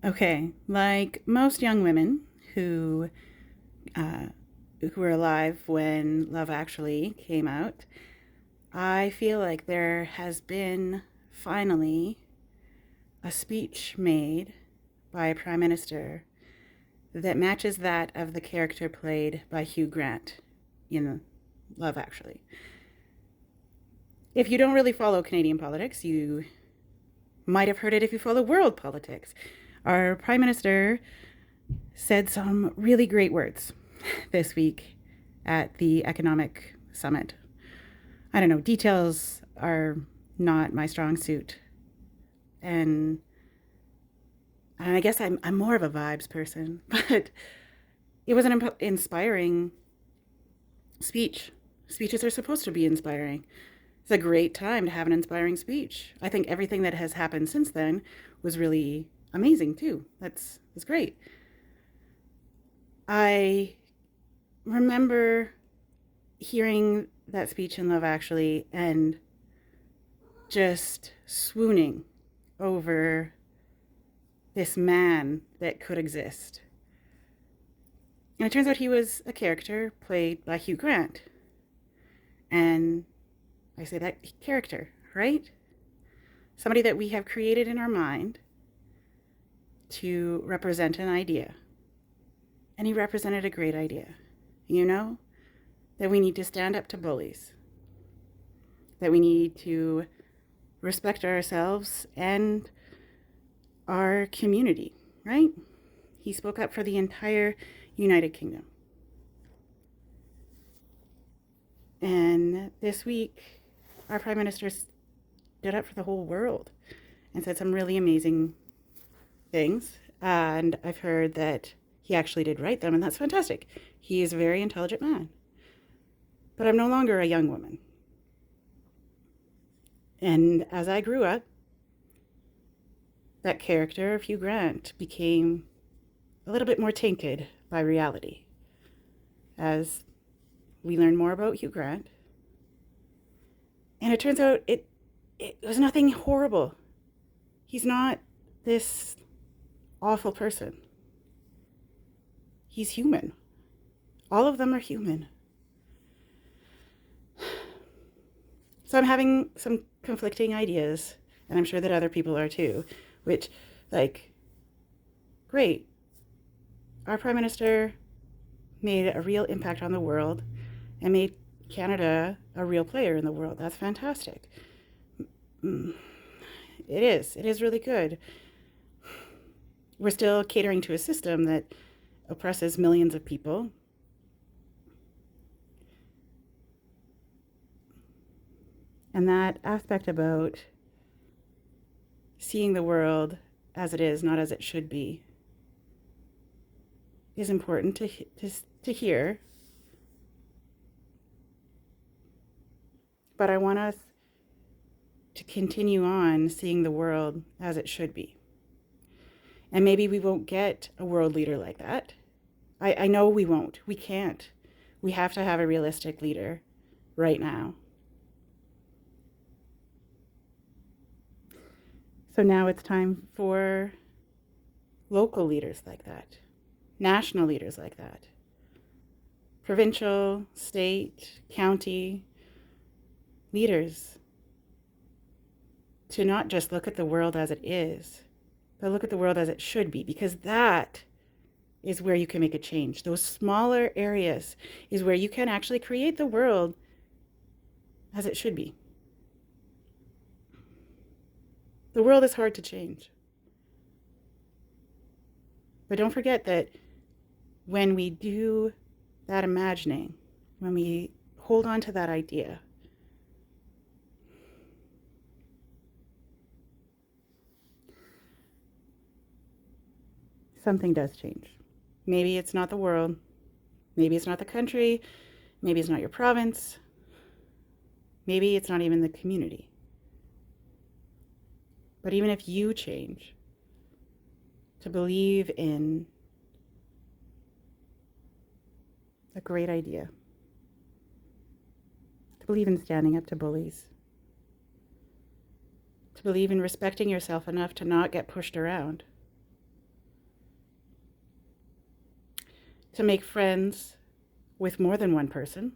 Okay, like most young women who uh, who were alive when Love Actually came out, I feel like there has been finally a speech made by a prime minister that matches that of the character played by Hugh Grant in Love Actually. If you don't really follow Canadian politics, you might have heard it if you follow world politics. Our prime minister said some really great words this week at the economic summit. I don't know, details are not my strong suit. And I guess I'm more of a vibes person, but it was an inspiring speech. Speeches are supposed to be inspiring. It's a great time to have an inspiring speech. I think everything that has happened since then was really amazing too. That's great. I remember hearing that speech in Love Actually and just swooning over this man that could exist. And it turns out he was a character played by Hugh Grant. And I say that character, right? Somebody that we have created in our mind to represent an idea. And he represented a great idea. You know, that we need to stand up to bullies, that we need to respect ourselves and our community, right? He spoke up for the entire United Kingdom. And this week, our Prime Minister stood up for the whole world and said some really amazing things. And I've heard that he actually did write them, and that's fantastic. He is a very intelligent man. But I'm no longer a young woman. And as I grew up, that character of Hugh Grant became a little bit more tainted by reality. As we learn more about Hugh Grant, and it turns out it was nothing horrible. He's not this awful person. He's human. All of them are human. So I'm having some conflicting ideas, and I'm sure that other people are too, which, like, great. Our Prime Minister made a real impact on the world and made Canada a real player in the world. That's fantastic. It is. It is really good. We're still catering to a system that oppresses millions of people. And that aspect about seeing the world as it is, not as it should be, is important to hear. But I want us to continue on seeing the world as it should be. And maybe we won't get a world leader like that. I know we won't. We can't. We have to have a realistic leader right now. So now it's time for local leaders like that, national leaders like that, provincial, state, county leaders, to not just look at the world as it is, but look at the world as it should be, because that is where you can make a change. Those smaller areas is where you can actually create the world as it should be. The world is hard to change. But don't forget that when we do that imagining, when we hold on to that idea, something does change. Maybe it's not the world. Maybe it's not the country. Maybe it's not your province. Maybe it's not even the community. But even if you change to believe in a great idea, to believe in standing up to bullies, to believe in respecting yourself enough to not get pushed around, to make friends with more than one person,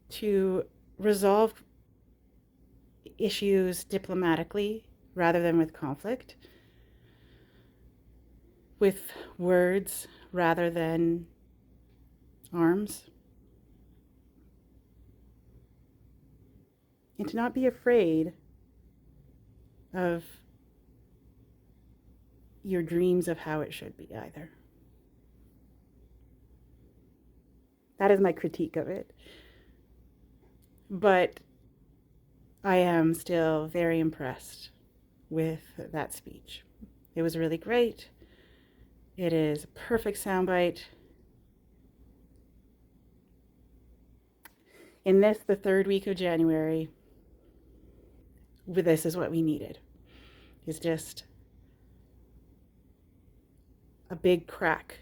to resolve issues diplomatically rather than with conflict, with words rather than arms, and to not be afraid of your dreams of how it should be either. That is my critique of it. But I am still very impressed with that speech. It was really great. It is a perfect soundbite. In this, the third week of January, this is what we needed. It's just a big crack.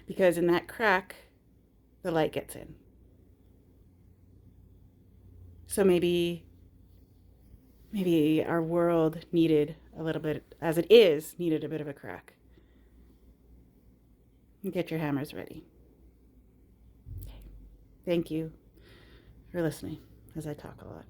Because in that crack, the light gets in. So maybe our world needed a little bit, as it is, needed a bit of a crack. Get your hammers ready. Okay. Thank you for listening as I talk a lot.